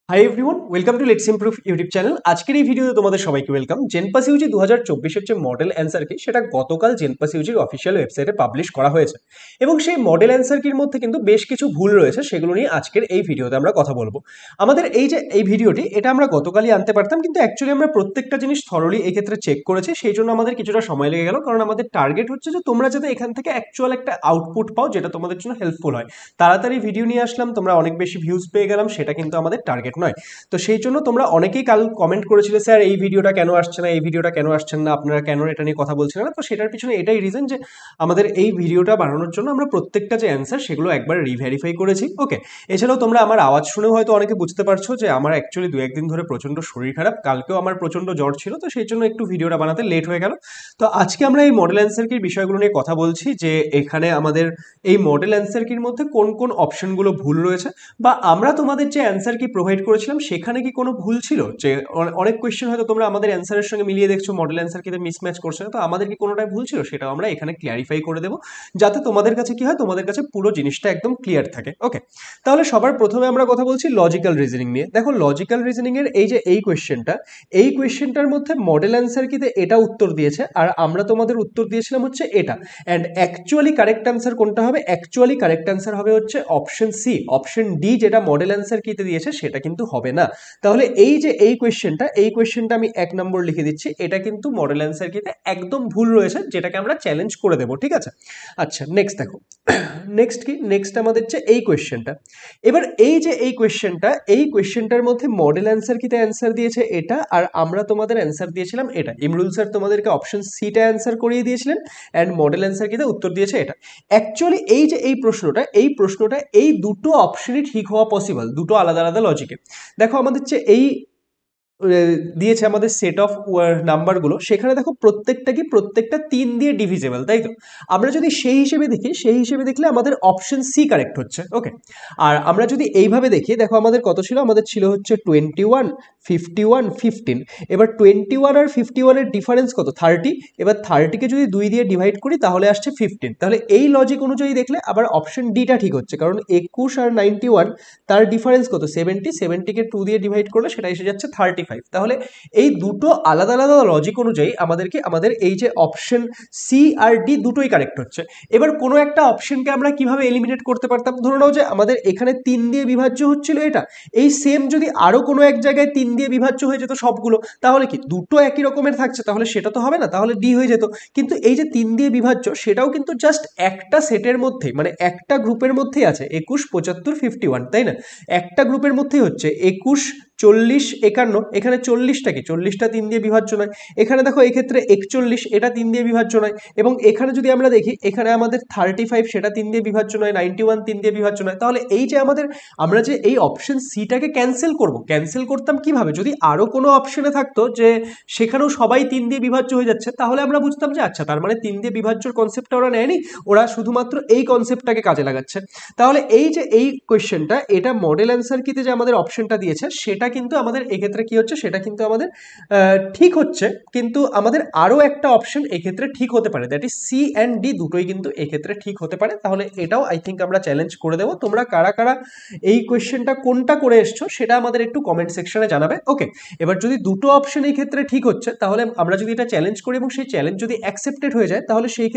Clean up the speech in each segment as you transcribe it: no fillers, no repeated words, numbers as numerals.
Hi everyone, welcome to let's improve YouTube channel. আজকের এই ভিডিওতে তোমাদের সবাইকে ওয়েলকাম। জেনপাস ইউজি 2024 যে মডেল অ্যান্সার কি সেটা গতকাল জেনপাস ইউজির অফিসিয়াল ওয়েবসাইটে পাবলিশ করা হয়েছে এবং সেই মডেল অ্যান্সার কির মধ্যে কিন্তু বেশ কিছু ভুল রয়েছে, সেগুলো নিয়ে আজকের এই ভিডিওতে আমরা কথা বলবো। আমাদের এই ভিডিওটি এটা আমরা গতকালই আনতে পারতাম, কিন্তু অ্যাকচুয়ালি আমরা প্রত্যেকটা জিনিস থরলি এই ক্ষেত্রে চেক করেছি, সেই জন্য আমাদের কিছুটা সময় লেগে গেল। কারণ আমাদের টার্গেট হচ্ছে যে তোমরা যাতে এখান থেকে অ্যাকচুয়াল একটা আউটপুট পাও যেটা তোমাদের জন্য হেল্পফুল হয়। তাড়াতাড়ি ভিডিও নিয়ে আসলাম, তোমরা অনেক বেশি ভিউজ পেয়ে গেলাম, সেটা কিন্তু আমাদের টার্গেট নয়। তো সেই জন্য তোমরা অনেকেই কাল কমেন্ট করেছিলে, স্যার এই ভিডিওটা কেন আসছে না, এই ভিডিওটা কেন আসছেন না, আপনারা কেন এটা নিয়ে কথা বলছেন না। তো সেটার পিছনে এটাই রিজন যে আমাদের এই ভিডিওটা বানানোর জন্য আমরা প্রত্যেকটা যে অ্যান্সার সেগুলো একবার রিভেরিফাই করেছি। ওকে, এছাড়াও তোমরা আমার আওয়াজ শুনেও হয়তো অনেকে বুঝতে পারছো যে আমার অ্যাকচুয়ালি দু একদিন ধরে প্রচণ্ড শরীর খারাপ, কালকেও আমার প্রচণ্ড জ্বর ছিল, তো সেই জন্য একটু ভিডিওটা বানাতে লেট হয়ে গেল। তো আজকে আমরা এই মডেল অ্যান্সার কির বিষয়গুলো নিয়ে কথা বলছি, যে এখানে আমাদের এই মডেল অ্যান্সার কির মধ্যে কোন কোন অপশনগুলো ভুল রয়েছে, বা আমরা তোমাদের যে অ্যান্সার কি প্রোভাইড করেছিলাম সেখানে কি কোনো ভুল ছিল। যে অনেক কোয়েশ্চেন হয়তো তোমরা আমাদের অ্যান্সারের সঙ্গে মিলিয়ে দেখছো মডেল অ্যান্সার কিতে মিসম্যাচ করছে না, তো আমাদের কি কোনোটাই ভুল ছিল সেটাও আমরা এখানে ক্লিয়ারিফাই করে দেবো, যাতে তোমাদের কাছে কি হয়, তোমাদের কাছে পুরো জিনিসটা একদম ক্লিয়ার থাকে। ওকে, তাহলে সবার প্রথমে আমরা কথা বলছি লজিক্যাল রিজনিং নিয়ে। দেখো, লজিক্যাল রিজনিং এর এই যে এই কোয়েশ্চেনটার মধ্যে মডেল অ্যান্সার কিতে এটা উত্তর দিয়েছে, আর আমরা তোমাদের উত্তর দিয়েছিলাম হচ্ছে এটা। অ্যান্ড অ্যাকচুয়ালি কারেক্ট অ্যান্সার কোনটা হবে? অ্যাকচুয়ালি কারেক্ট অ্যান্সার হবে হচ্ছে অপশন সি। অপশন ডি যেটা মডেল অ্যান্সার কিতে দিয়েছে সেটা কিন্তু হবে না। তাহলে এই যে এই কোয়েশ্চেনটা আমি 1 নম্বর লিখে দিচ্ছি, এটা কিন্তু মডেল অ্যান্সার কিতে একদম ভুল রয়েছে, যেটাকে আমরা চ্যালেঞ্জ করে দেবো। ঠিক আছে, আচ্ছা নেক্সট দেখো। নেক্সট কি? নেক্সট আমাদের হচ্ছে এই কোয়েশ্চেনটা। এবার এই কোয়েশ্চেনটার মধ্যে মডেল অ্যান্সার কিতে অ্যান্সার দিয়েছে এটা, আর আমরা তোমাদের অ্যান্সার দিয়েছিলাম এটা। ইমরুল স্যার তোমাদেরকে অপশন সিটা অ্যান্সার করিয়ে দিয়েছিলেন, অ্যান্ড মডেল অ্যান্সার কিতে উত্তর দিয়েছে এটা। অ্যাকচুয়ালি এই যে এই প্রশ্নটা এই দুটো অপশনই ঠিক হওয়া পসিবল, দুটো আলাদা আলাদা লজিকে। দেখো, আমাদের যে এই দিয়েছে আমাদের সেট অফ নাম্বারগুলো, সেখানে দেখো প্রত্যেকটা 3 দিয়ে ডিভিজেবল, তাই তো? আমরা যদি সেই হিসেবে দেখলে আমাদের অপশন সি কারেক্ট হচ্ছে। ওকে, আর আমরা যদি এইভাবে দেখি, দেখো আমাদের কত ছিল, আমাদের ছিল হচ্ছে 21, 51, 15। এবার 21 আর 51 এর ডিফারেন্স কত? 30। এবার 30কে যদি 2 দিয়ে ডিভাইড করি তাহলে আসছে 15। তাহলে এই লজিক অনুযায়ী দেখলে আবার অপশন ডিটা ঠিক হচ্ছে, কারণ 21 আর 91 তার ডিফারেন্স কত? 70। 70কে 2 দিয়ে ডিভাইড করলে সেটা এসে যাচ্ছে 35। তাহলে এই দুটো আলাদা আলাদা লজিক অনুযায়ী আমাদের এই যে অপশন সি আর ডি দুটোই কারেক্ট হচ্ছে। এবার কোনো একটা অপশনকে আমরা কিভাবে এলিমিনেট করতে পারতাম? ধরে নাও যে আমাদের এখানে 3 দিয়ে বিভাজ্য হচ্ছিল এটা, এই সেম যদি আরো কোনো এক জায়গায় 3 দিয়ে বিভাজ্য হয়ে যেত সবগুলো, তাহলে কি দুটো একই রকমের থাকছে, তাহলে সেটা তো হবে না, তাহলে ডি হয়ে যেত। কিন্তু এই যে 3 দিয়ে বিভাজ্য, সেটাও কিন্তু জাস্ট একটা সেটের মধ্যে, মানে একটা গ্রুপের মধ্যেই আছে 21, 75, 51, তাই না? একটা গ্রুপের মধ্যেই হচ্ছে 21, 40, 51। এখানে 40টা কি? 40টা 3 দিয়ে বিভাজ্য নয়। এখানে দেখো এক্ষেত্রে 41, এটা 3 দিয়ে বিভাজ্য নয়। এবং এখানে যদি আমরা দেখি, এখানে আমাদের 35, সেটা 3 দিয়ে বিভাজ্য নয়। 91 3 দিয়ে বিভাজ্য নয়। তাহলে এই যে আমরা যে এই অপশন সিটাকে ক্যান্সেল করতাম কিভাবে? যদি আরো কোনো অপশনে থাকতো যে সেখানেও সবাই 3 দিয়ে বিভাজ্য হয়ে যাচ্ছে, তাহলে আমরা বুঝতাম যে আচ্ছা, তার মানে 3 দিয়ে বিভাজ্যর কনসেপ্টটা ওরা নেয়নি, ওরা শুধুমাত্র এই কনসেপ্টটাকে কাজে লাগাচ্ছে। তাহলে এই যে এই কোয়েশ্চেনটা, এটা মডেল অ্যান্সার কিতে যে আমাদের অপশনটা দিয়েছে সেটা কিন্তু আমাদের এক্ষেত্রে কি হচ্ছে, সেটা কিন্তু আমাদের ঠিক হচ্ছে। কিন্তু আমাদের আরো একটা অপশন এক্ষেত্রে ঠিক হতে পারে, that is C and D দুটোই কিন্তু এক্ষেত্রে ঠিক হতে পারে। তাহলে এটাও আই থিঙ্ক আমরা চ্যালেঞ্জ করে দেবো। তোমরা কারা কারা এই কোয়েশ্চেনটা কোনটা করে এসছো সেটা আমাদের একটু কমেন্ট সেকশনে জানাবে। ওকে, এবার যদি দুটো অপশন এই ক্ষেত্রে ঠিক হচ্ছে, তাহলে আমরা যদি এটা চ্যালেঞ্জ করি এবং সেই চ্যালেঞ্জ যদি অ্যাকসেপ্টেড হয়ে যায়, তাহলে সেই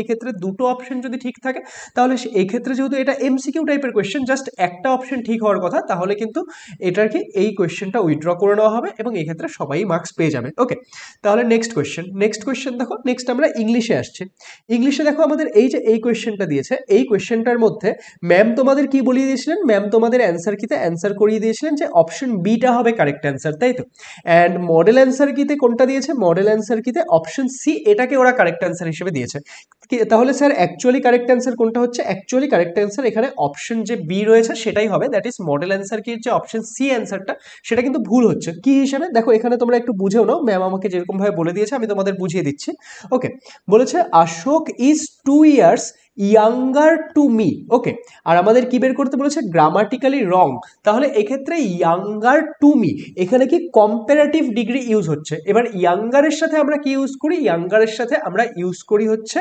ক্ষেত্রে দুটো অপশন যদি ঠিক থাকে, তাহলে এই ক্ষেত্রে যেহেতু এটা এমসিকিউ টাইপের কোয়েশ্চেন, জাস্ট একটা অপশন ঠিক হওয়ার কথা, তাহলে কিন্তু এটাকে এই কোয়েশ্চেনটা উইথড্র করে নেওয়া হবে এবং এই ক্ষেত্রে সবাই মার্কস পেয়ে যাবে। ওকে, তাহলে নেক্সট কোয়েশ্চেন দেখো। নেক্সট আমরা ইংলিশে আসছি। ইংলিশে দেখো, আমাদের এই যে এই কোয়েশ্চেনটা দিয়েছে, এই কোয়েশ্চেনটার মধ্যে ম্যাম তোমাদের কি বলিয়ে দিয়েছিলেন? ম্যাম তোমাদের অ্যান্সার কিতে অ্যান্সার করিয়ে দিয়েছিলেন যে অপশন বিটা হবে কারেক্ট অ্যান্সার, তাই তো? অ্যান্ড মডেল অ্যান্সার কিতে কোনটা দিয়েছে? মডেল অ্যান্সার কিতে অপশন সি, এটাকে ওরা কারেক্ট অ্যান্সার হিসেবে দিয়েছে। তাহলে স্যার অ্যাকচুয়ালি কারেক্ট অ্যান্সার কোনটা হচ্ছে? অ্যাকচুয়ালি কারেক্ট অ্যান্সার এখানে অপশন যে বি রয়েছে সেটাই হবে, দ্যাট ইজ মডেল অ্যান্সার কি হচ্ছে অপশন সি অ্যান্সারটা, সেটা কিন্তু ভুল হচ্ছে। কি হিসেবে? দেখো, এখানে তোমরা একটু বুঝেও নাও, ম্যাম আমাকে যেরকম ভাবে বলে দিয়েছে আমি তোমাদের বুঝিয়ে দিচ্ছি। ওকে, বলেছে Ashok is 2 years younger to me. Okay, আর আমাদের কি বের করতে বলেছে, গ্রামাটিক্যালি রং। তাহলে এক্ষেত্রে ইয়াঙ্গার টু মি এখানে কি কম্পারেটিভ ডিগ্রি ইউজ হচ্ছে। এবার ইয়াঙ্গারের সাথে আমরা কি ইউজ করি, ইয়াঙ্গারের সাথে আমরা ইউজ করি হচ্ছে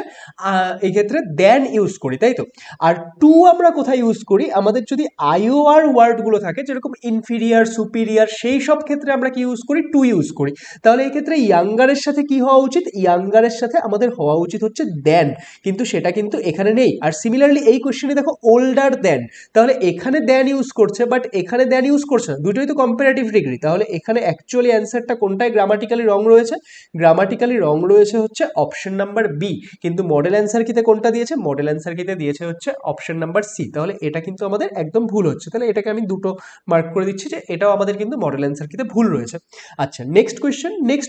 এই ক্ষেত্রে দেন ইউজ করি, তাই তো। আর টু আমরা কোথায় ইউজ করি, আমাদের যদি আইওআর ওয়ার্ডগুলো থাকে যেরকম ইনফিরিয়ার, সুপিরিয়ার, সেই সব ক্ষেত্রে আমরা কি ইউজ করি, টু ইউজ করি। তাহলে এই ক্ষেত্রে ইয়াঙ্গারের সাথে কি হওয়া উচিত, ইয়াঙ্গারের সাথে আমাদের হওয়া উচিত হচ্ছে দেন, কিন্তু সেটা কিন্তু এখানে নেই। আর সিমিলারলি এই কোশ্চেনে দেখো ওল্ডার দেন, তাহলে এখানে দেন ইউজ করছে বাট এখানে দেন ইউজ করছে না, দুটোই তো কম্পারেটিভ ডিগ্রি। তাহলে এখানে অ্যাকচুয়ালি অ্যান্সারটা কোনটায় গ্রামাটিক্যালি রং রয়েছে, গ্রামাটিক্যালি রং রয়েছে হচ্ছে অপশন নাম্বার বি। কিন্তু মডেল অ্যান্সার কিতে কোনটা দিয়েছে, মডেল অ্যান্সার কিতে দিয়েছে হচ্ছে অপশন নাম্বার সি। তাহলে এটা কিন্তু আমাদের একদম ভুল হচ্ছে, তাহলে এটাকে আমি দুটো মার্ক করে দিচ্ছি যে এটাও আমাদের কিন্তু মডেল অ্যান্সার কিতে ভুল রয়েছে। আচ্ছা, নেক্সট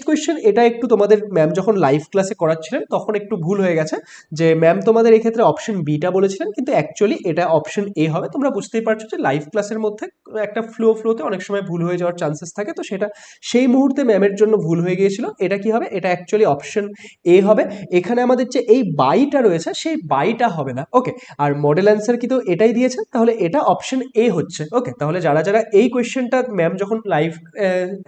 কোয়েশ্চেন এটা একটু তোমাদের ম্যাম যখন লাইভ ক্লাসে করাচ্ছিলেন তখন একটু ভুল হয়ে গেছে, যে ম্যাম তোমাদের এই ক্ষেত্রে অপশন বিটা বলেছিলেন কিন্তু অ্যাকচুয়ালি এটা অপশন এ হবে। তোমরা বুঝতেই পারছো যে লাইভ ক্লাসের মধ্যে একটা ফ্লোতে অনেক সময় ভুল হয়ে যাওয়ার চান্সেস থাকে, তো সেটা সেই মুহূর্তে ম্যামের জন্য ভুল হয়ে গিয়েছিল। এটা কি হবে, এটা অ্যাকচুয়ালি অপশন এ হবে। এখানে আমাদের যে এই বাইটা রয়েছে সেই বাইটা হবে না। ওকে, আর মডেল অ্যান্সার কি তো এটাই দিয়েছে, তাহলে এটা অপশন এ হচ্ছে। ওকে, তাহলে যারা যারা এই কোয়েশ্চেনটা ম্যাম যখন লাইভ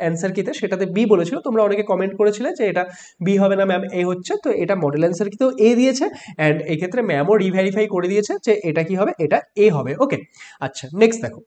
অ্যান্সার কিতে সেটাতে বি বলেছিল, তোমরা অনেকে কমেন্ট করেছিলে যে এটা বি হবে না ম্যাম, এ হচ্ছে, তো এটা মডেল অ্যান্সার কিতেও এ দিয়েছে অ্যান্ড এই ক্ষেত্রে ম্যামও রিভেরিফাই করে দিয়েছে যে এটা কি হবে, এটা এ হবে। ওকে, আচ্ছা নেক্সট দেখো,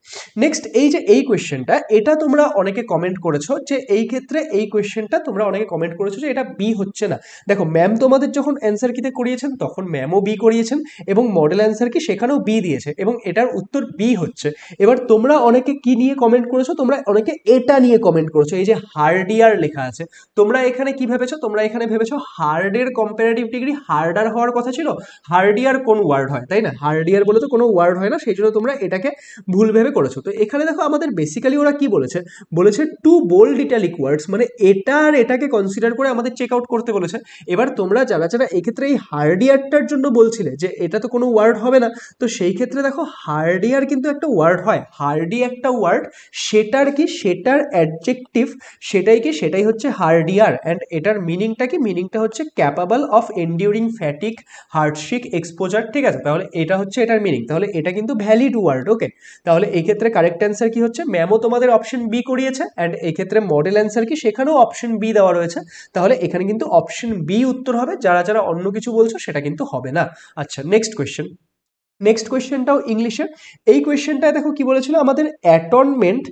নেক্সট এই যে এই কোয়েশ্চেনটা, এটা তোমরা অনেকে কমেন্ট করেছো যে এই ক্ষেত্রে এই কোয়েশ্চেনটা তোমরা অনেকে কমেন্ট করেছো যে এটা বি হচ্ছে না। দেখো ম্যাম তোমাদের যখন অ্যান্সার কিতে করিয়েছেন তখন ম্যামও বি করিয়েছেন এবং মডেল অ্যান্সার কি সেখানেও বি দিয়েছে এবং এটার উত্তর বি হচ্ছে। এবার তোমরা অনেকে কি নিয়ে কমেন্ট করেছো, তোমরা অনেকে এটা নিয়ে কমেন্ট করেছো, এই যে হার্ডিয়ার লেখা আছে। তোমরা এখানে কি ভেবেছো, তোমরা এখানে ভেবেছো হার্ডের কম্পারেটিভ ডিগ্রি হার্ডার হওয়ার কথা ছিল, হার্ডিয়ার কোন ওয়ার্ড হয়, তাই না, হার্ডিয়ার বলে তো কোনো ওয়ার্ড হয় না, সেই জন্য তোমরা এটাকে ভুল ভেবে করেছো। তো এখানে দেখো আমাদের বেসিক্যালি ওরা কি বলেছে, বলেছে টু বোল্ড ইটালিক ওয়ার্ডস, মানে এটা আর এটাকে কনসিডার করে আমাদের চেক আউট করতে বলেছে। এবার তোমরা যারা যারা এক্ষেত্রে এই হার্ডিয়ারটার জন্য বলছিলে যে এটা তো কোনো ওয়ার্ড হবে না, তো সেই ক্ষেত্রে দেখো হার্ডিয়ার কিন্তু একটা ওয়ার্ড হয়, হার্ডি একটা ওয়ার্ড, সেটার কি, সেটার অ্যাডজেক্টিভ সেটাই কি, সেটাই হচ্ছে হার্ডিয়ার। অ্যান্ড এটার মিনিংটা কি, মিনিংটা হচ্ছে ক্যাপাবল অফ এন্ডিউরিং ফ্যাটিক, হার্ডশিক, এক্সপোজার। ঠিক আছে, তাহলে এটা হচ্ছে এটার মিনিং, তাহলে এটা কিন্তু ভ্যালিড ওয়ার্ড। ওকে, তাহলে এই ক্ষেত্রে কারেক্ট অ্যান্সার কি হচ্ছে, ম্যামও তোমাদের অপশন বি করিয়েছে অ্যান্ড এই ক্ষেত্রে মডেল অ্যান্সার কি সেখানেও অপশন বি দেওয়া রয়েছে, তাহলে এখানে কিন্তু অপশন বি উত্তর হবে। যারা যারা অন্য কিছু বলছো সেটা কিন্তু হবে না। আচ্ছা নেক্সট কোয়েশ্চেনটাও ইংলিশের। এই কোয়েশ্চেনটায় দেখো কি বলেছিল, আমাদের অ্যাটনমেন্ট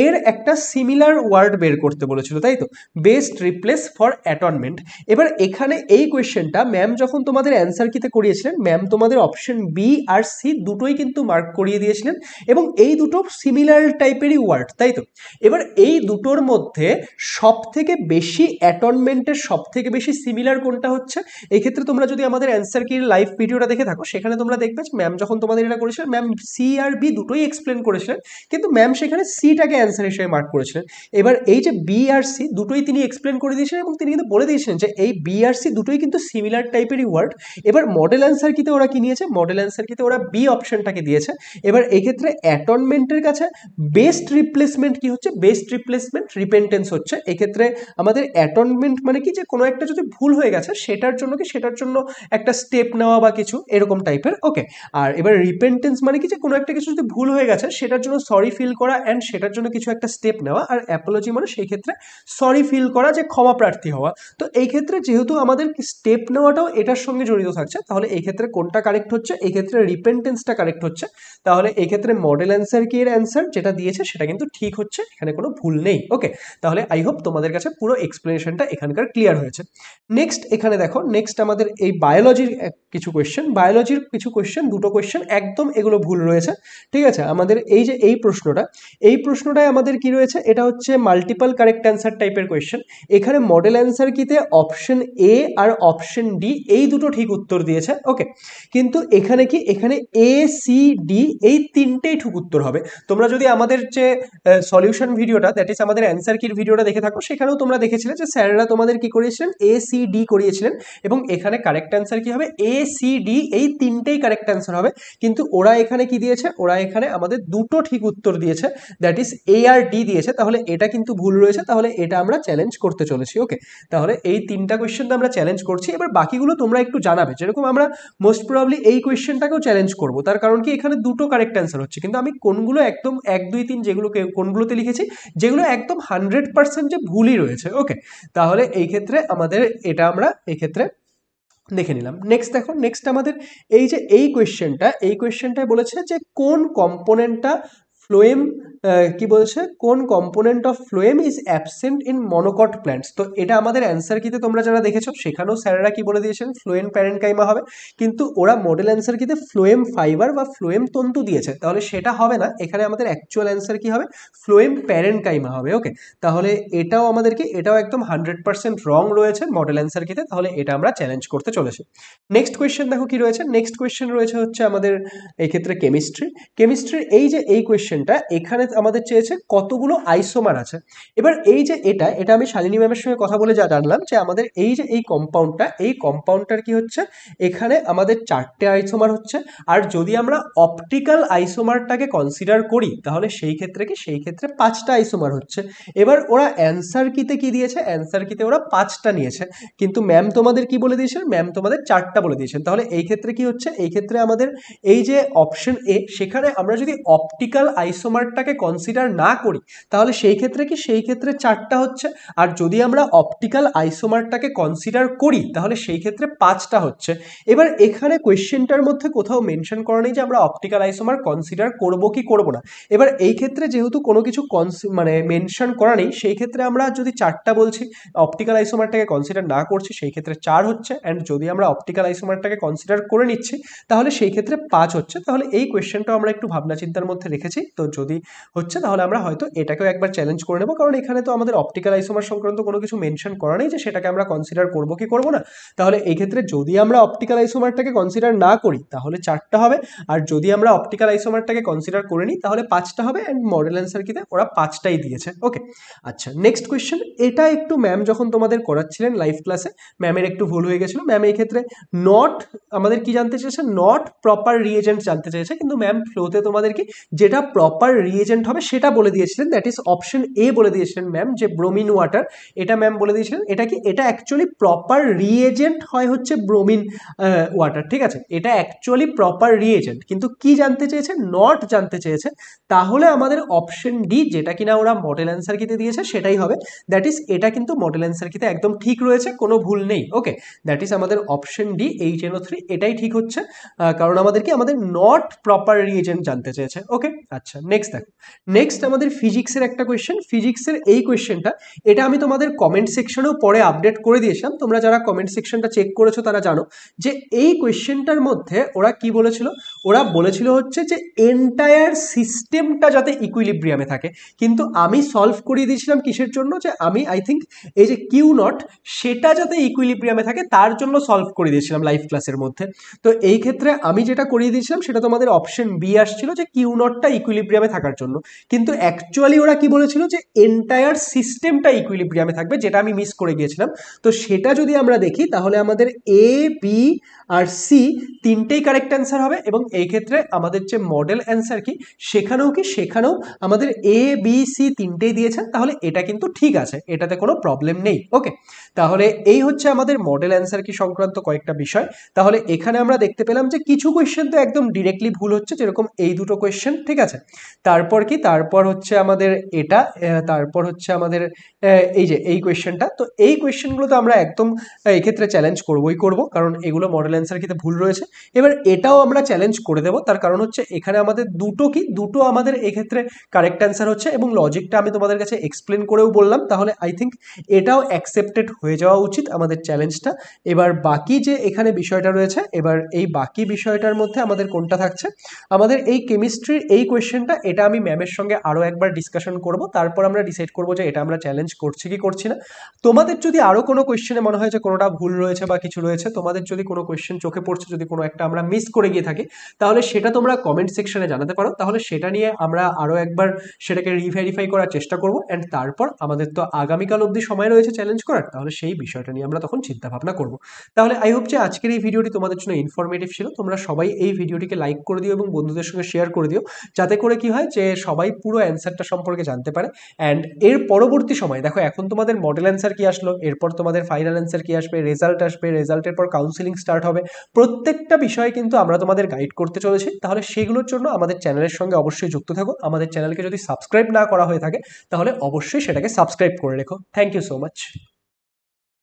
এর একটা সিমিলার ওয়ার্ড বের করতে বলেছিল, তাই তো, বেস্ট রিপ্লেস ফর অ্যাটনমেন্ট। এবার এখানে এই কোয়েশ্চেনটা ম্যাম যখন তোমাদের অ্যান্সার কিতে করিয়েছিলেন, ম্যাম তোমাদের অপশন বি আর সি দুটোই কিন্তু মার্ক করিয়ে দিয়েছিলেন এবং এই দুটো সিমিলার টাইপেরই ওয়ার্ড, তাই তো। এবার এই দুটোর মধ্যে সব থেকে বেশি অ্যাটনমেন্টের সব থেকে বেশি সিমিলার কোনটা হচ্ছে, এই ক্ষেত্রে তোমরা যদি আমাদের অ্যান্সার কির লাইভ ভিডিওটা দেখে থাকো সেখানে তোমরা দেখবে ম্যাম যখন তোমাদের এটা করেছিলেন ম্যাম সি আর বি দুটোই এক্সপ্লেন করেছিলেন, কিন্তু ম্যাম সেখানে সিটাকে অ্যান্সার হিসেবে মার্ক করেছিলেন। এবার এই যে বি আর সি দুটোই তিনি এক্সপ্লেন করে দিয়েছিলেন এবং তিনি কিন্তু বলে দিয়েছিলেন যে এই বি আর সি দুটোই কিন্তু সিমিলার টাইপেরই ওয়ার্ড। এবার মডেল অ্যান্সার কিতে ওরা কি নিয়েছে, মডেল অ্যান্সার কিতে ওরা বি অপশনটাকে দিয়েছে। এবার এই ক্ষেত্রে অ্যাটনমেন্টের কাছে বেস্ট রিপ্লেসমেন্ট কি হচ্ছে, বেস্ট রিপ্লেসমেন্ট রিপেন্টেন্স হচ্ছে। এক্ষেত্রে আমাদের অ্যাটনমেন্ট মানে কি, যে কোনো একটা যদি ভুল হয়ে গেছে সেটার জন্য কি, সেটার জন্য একটা স্টেপ নেওয়া বা কিছু এরকম টাইপের। ওকে, আর এবার রিপেন্টেন্স মানে কি, যে কোনো একটা কিছু যদি ভুল হয়ে গেছে সেটার জন্য সরি ফিল করা অ্যান্ড সেটার জন্য কিছু একটা স্টেপ নেওয়া। আর অ্যাপোলজি মানে সেই ক্ষেত্রে সরি ফিল করা, যে ক্ষমা প্রার্থী হওয়া। তো এই ক্ষেত্রে যেহেতু আমাদের স্টেপ নেওয়াটাও এটার সঙ্গে জড়িত থাকছে, তাহলে এই ক্ষেত্রে কোনটা কারেক্ট হচ্ছে, এই ক্ষেত্রে রিপেন্টেন্সটা কারেক্ট হচ্ছে। তাহলে এই ক্ষেত্রে মডেল অ্যান্সার কি এর অ্যান্সার যেটা দিয়েছে সেটা কিন্তু ঠিক হচ্ছে, এখানে কোনো ভুল নেই। ওকে, তাহলে আই হোপ তোমাদের কাছে পুরো এক্সপ্লেনেশনটা এখানকার ক্লিয়ার হয়েছে। নেক্সট এখানে দেখো, নেক্সট আমাদের এই বায়োলজির কিছু কোয়েশ্চেন, দুটো কোয়েশ্চেন একদম এগুলো ভুল রয়েছে। ঠিক আছে, আমাদের এই যে এই প্রশ্নটায় আমাদের কি রয়েছে, এটা হচ্ছে মাল্টিপল কারেক্ট অ্যান্সার টাইপের কোয়েশ্চেন। এখানে মডেল অ্যান্সার কিতে অপশন এ আর অপশন ডি এই দুটো ঠিক উত্তর দিয়েছে। ওকে, কিন্তু এখানে কি, এখানে এ সি ডি এই তিনটেই ঠিক উত্তর হবে। তোমরা যদি আমাদের যে সলিউশন ভিডিওটা, দ্যাট ইজ আমাদের অ্যান্সার কির ভিডিওটা দেখে থাকো, সেখানেও তোমরা দেখেছিলে যে স্যাররা তোমাদের কি করিয়েছিলেন, এ সি ডি করিয়েছিলেন এবং এখানে কারেক্ট অ্যান্সার কি হবে, এ সি ডি এই তিনটেই কারেক্ট অ্যান্সার হবে। হবে, কিন্তু ওরা এখানে কি দিয়েছে, ওরা এখানে আমাদের দুটো ঠিক উত্তর দিয়েছে, দ্যাট ইজ এ আর ডি দিয়েছে, তাহলে এটা কিন্তু ভুল রয়েছে, তাহলে এটা আমরা চ্যালেঞ্জ করতে চলেছি। ওকে, তাহলে এই তিনটা কোয়েশ্চেন আমরা চ্যালেঞ্জ করছি। এবার বাকিগুলো তোমরা একটু জানাবে, যেরকম আমরা মোস্ট প্রবাবলি এই কোয়েশ্চেনটাকেও চ্যালেঞ্জ করব, তার কারণ কি এখানে দুটো কারেক্ট অ্যান্সার হচ্ছে, কিন্তু আমি কোনগুলো একদম 1 2 3 যেগুলো কোনগুলোতে লিখেছি যেগুলো একদম 100% যে ভুলই রয়েছে। ওকে, তাহলে এই ক্ষেত্রে আমাদের এটা আমরা এই ক্ষেত্রে দেখে নিলাম। নেক্সট দেখো, নেক্সট আমাদের এই যে এই কোয়েশ্চেনটায় বলেছে যে কোন কম্পোনেন্টটা ফ্লোয়েম, কি বলছে, কোন component of phloem is absent in monocot plants. তো এটা আমাদের অ্যান্সার কিতে তোমরা যারা দেখেছো সেখানেও স্যারেরা কি বলে দিয়েছেন, ফ্লোয়েম প্যারেনকাইমা হবে, কিন্তু ওরা মডেল অ্যান্সার কিতে ফ্লোয়েম ফাইবার বা ফ্লোয়েম তন্তু দিয়েছে, তাহলে সেটা হবে না, এখানে আমাদের অ্যাকচুয়াল অ্যান্সার কি হবে, ফ্লোয়েম প্যারেনকাইমা হবে। ওকে, তাহলে এটাও আমাদেরকে, এটাও একদম 100% রং রয়েছে মডেল অ্যান্সার কিতে, তাহলে এটা আমরা চ্যালেঞ্জ করতে চলেছি। নেক্সট কোয়েশ্চেন দেখো কি রয়েছে, নেক্সট কোয়েশ্চেন রয়েছে হচ্ছে আমাদের এই ক্ষেত্রে কেমিস্ট্রির এই যে এই কোয়েশ্চেনটা, এখানে আমাদের চেয়েছে কতগুলো আইসোমার আছে। এবার এই যে এটা আমি শালিনী ম্যামের সঙ্গে কথা বলে যা জানলাম যে আমাদের এই যে এই কম্পাউন্ডটার কি হচ্ছে, এখানে আমাদের 4টে আইসোমার হচ্ছে, আর যদি আমরা অপটিক্যাল আইসোমারটাকে কনসিডার করি তাহলে সেই ক্ষেত্রে 5টা আইসোমার হচ্ছে। এবার ওরা অ্যান্সার কিতে কি দিয়েছে, অ্যান্সার কিতে ওরা 5টা নিয়েছে, কিন্তু ম্যাম তোমাদের কি বলে দিয়েছেন, ম্যাম তোমাদের 4টা বলে দিয়েছেন। তাহলে এই ক্ষেত্রে কি হচ্ছে, এই ক্ষেত্রে আমাদের এই যে অপশন এ, সেখানে আমরা যদি অপটিক্যাল আইসোমারটাকে কনসিডার না করি তাহলে সেই ক্ষেত্রে 4টা হচ্ছে, আর যদি আমরা অপটিক্যাল আইসোমারটাকে কনসিডার করি তাহলে সেই ক্ষেত্রে 5টা হচ্ছে। এবার এখানে কোয়েশ্চেনটার মধ্যে কোথাও মেনশন করা নেই যে আমরা অপটিক্যাল আইসোমার কনসিডার করব কি করব না। এবার এই ক্ষেত্রে যেহেতু কোনো কিছু মানে মেনশন করা নেই, সেই ক্ষেত্রে আমরা যদি 4টা বলছি, অপটিক্যাল আইসোমারটাকে কনসিডার না করছি, সেই ক্ষেত্রে 4 হচ্ছে, অ্যান্ড যদি আমরা অপটিক্যাল আইসোমারটাকে কনসিডার করে নিচ্ছি তাহলে সেই ক্ষেত্রে 5 হচ্ছে। তাহলে এই কোয়েশ্চেনটাও আমরা একটু ভাবনা চিন্তার মধ্যে রেখেছি, তো যদি হচ্ছে তাহলে আমরা হয়তো এটাকেও একবার চ্যালেঞ্জ করে নেব, কারণ এখানে তো আমাদের অপটিক্যাল আইসোমার সংক্রান্ত কোনো কিছু মেনশন করা নেই যে সেটাকে আমরা কনসিডার করব কি করব না। তাহলে এই ক্ষেত্রে যদি আমরা অপটিক্যাল আইসোমারটাকে কনসিডার না করি তাহলে 4টা হবে, আর যদি আমরা অপটিক্যাল আইসোমারটাকে কনসিডার করে নিই তাহলে 5টা হবে, অ্যান্ড মডেল অ্যান্সার কিতে ওরা 5টাই দিয়েছে। ওকে, আচ্ছা নেক্সট কোয়েশ্চেন, এটা একটু ম্যাম যখন তোমাদের করাচ্ছিলেন লাইভ ক্লাসে ম্যামের একটু ভুল হয়ে গেছিল, ম্যাম এই ক্ষেত্রে নট আমাদের কি জানতে চেয়েছে, নট প্রপার রিএজেন্ট জানতে চেয়েছে, কিন্তু ম্যাম ফ্লোতে তোমাদেরকে যেটা প্রপার রিএজেন্ট হবে সেটা বলে দিয়েছিলেন, দ্যাট ইজ অপশন এ বলে দিয়েছিলেন ম্যাম, যে ব্রোমিন ওয়াটার, এটা ম্যাম বলে দিয়েছিলেন। এটা কি, এটা অ্যাকচুয়ালি প্রপার রিএজেন্ট হয় হচ্ছে ব্রোমিন ওয়াটার, ঠিক আছে, এটা অ্যাকচুয়ালি প্রপার রিএজেন্ট, কিন্তু কি জানতে চেয়েছে, নট জানতে চেয়েছে। তাহলে আমাদের অপশন ডি, যেটা কিনা ওরা মডেল অ্যান্সার কিতে দিয়েছে সেটাই হবে, দ্যাট ইজ এটা কিন্তু মডেল অ্যান্সার কিতে একদম ঠিক রয়েছে, কোনো ভুল নেই। ওকে, দ্যাট ইজ আমাদের অপশন ডি HNO3 এটাই ঠিক হচ্ছে, কারণ আমাদেরকে আমাদের নট প্রপার রিএজেন্ট জানতে চেয়েছে। ওকে, আচ্ছা নেক্সট দেখো, নেক্সট আমাদের ফিজিক্সের একটা কোয়েশ্চেন, ফিজিক্সের এই কোয়েশ্চেনটা এটা আমি তোমাদের কমেন্ট সেকশনেও পরে আপডেট করে দিয়েছিলাম, তোমরা যারা কমেন্ট সেকশনটা চেক করেছো তারা জানো যে এই কোয়েশ্চেনটার মধ্যে ওরা কি বলেছিল, ওরা বলেছিল হচ্ছে যে এন্টায়ার সিস্টেমটা যাতে ইকুইলিব্রিয়ামে থাকে, কিন্তু আমি সলভ করিয়ে দিয়েছিলাম কিসের জন্য, যে আমি আই থিঙ্ক এই যে কিউ নট সেটা যাতে ইকুইলিব্রিয়ামে থাকে তার জন্য সলভ করে দিয়েছিলাম লাইভ ক্লাসের মধ্যে। তো এই ক্ষেত্রে আমি যেটা করিয়ে দিয়েছিলাম সেটা তোমাদের অপশন বি আসছিল, যে কিউ নটটা ইকুইলিব্রিয়ামে থাকার জন্য, কিন্তু অ্যাকচুয়ালি ওরা কি বলেছিল যে এন্টায়ার সিস্টেমটা ইকুইলিব্রিয়ামে থাকবে, যেটা আমি মিস করে গিয়েছিলাম। তো সেটা যদি আমরা দেখি তাহলে আমাদের এ বি আর সি তিনটেই কারেক্ট অ্যান্সার হবে, এবং এই ক্ষেত্রে আমাদের যে মডেল অ্যান্সার কি সেখানেও আমাদের এ বি সি তিনটেই দিয়েছেন, তাহলে এটা কিন্তু ঠিক আছে, এটাতে কোনো প্রবলেম নেই। ওকে, তাহলে এই হচ্ছে আমাদের মডেল অ্যান্সার কি সংক্রান্ত কয়েকটা বিষয়। তাহলে এখানে আমরা দেখতে পেলাম যে কিছু কোয়েশ্চেন তো একদম ডিরেক্টলি ভুল হচ্ছে, যেরকম এই দুটো কোয়েশ্চেন, ঠিক আছে, তারপর কি, তারপর হচ্ছে আমাদের এটা, তারপর হচ্ছে আমাদের এই যে এই কোয়েশ্চেনটা, তো এই কোয়েশ্চেনগুলো তো আমরা একদম এক্ষেত্রে চ্যালেঞ্জ করবই করব, কারণ এগুলো মডেল অ্যান্সার কিতে ভুল রয়েছে। এবার এটাও আমরা চ্যালেঞ্জ করে দেবো, তার কারণ হচ্ছে এখানে আমাদের দুটো আমাদের এক্ষেত্রে কারেক্ট অ্যান্সার হচ্ছে, এবং লজিকটা আমি তোমাদের কাছে এক্সপ্লেন করেও বললাম, তাহলে আই থিঙ্ক এটাও অ্যাকসেপ্টেড হয়ে যাওয়া উচিত আমাদের চ্যালেঞ্জটা। এবার বাকি যে এখানে বিষয়টা রয়েছে, এবার এই বাকি বিষয়টার মধ্যে আমাদের কোনটা থাকছে, আমাদের এই কেমিস্ট্রির এই কোয়েশ্চেনটা, এটা আমি ম্যামের সঙ্গে আরও একবার ডিসকাশন করব, তারপর আমরা ডিসাইড করবো যে এটা আমরা চ্যালেঞ্জ করছি কি করছি না। তোমাদের যদি আরও কোনো কোয়েশ্চেনে মনে হয় যে কোনোটা ভুল রয়েছে বা কিছু রয়েছে, তোমাদের যদি কোনো কোয়েশ্চেন চোখে পড়ছে, যদি কোনো একটা আমরা মিস করে গিয়ে থাকি, তাহলে সেটা তোমরা কমেন্ট সেকশনে জানাতে পারো। তাহলে সেটা নিয়ে আমরা আরও একবার সেটাকে রিভেরিফাই করার চেষ্টা করব। অ্যান্ড তারপর আমাদের তো আগামীকাল অবধি সময় রয়েছে চ্যালেঞ্জ করার, তাহলে সেই বিষয়টা নিয়ে আমরা তখন চিন্তা ভাবনা করব। তাহলে আই হোপ যে আজকের এই ভিডিওটি তোমাদের জন্য ইনফরমেটিভ ছিল। তোমরা সবাই এই ভিডিওটিকে লাইক করে দিও এবং বন্ধুদের সঙ্গে শেয়ার করে দিও, যাতে করে কি হয় যে সবাই পুরো অ্যান্সারটা সম্পর্কে জানতে পারে। অ্যান্ড এর পরবর্তী সময় দেখো, এখন তোমাদের মডেল অ্যান্সার কি আসলো, এরপর তোমাদের ফাইনাল অ্যান্সার কি আসবে, রেজাল্ট আসবে, রেজাল্টের পর কাউন্সিলিং স্টার্ট হবে। প্রত্যেকটা বিষয়ে কিন্তু আমরা তোমাদের গাইড করতে চলেছি। তাহলে সেগুলোর জন্য আমাদের চ্যানেলের সঙ্গে অবশ্যই যুক্ত থাকো। আমাদের চ্যানেলকে যদি সাবস্ক্রাইব না করা হয়ে থাকে, তাহলে অবশ্যই সেটাকে সাবস্ক্রাইব করে রেখো। Thank you so much.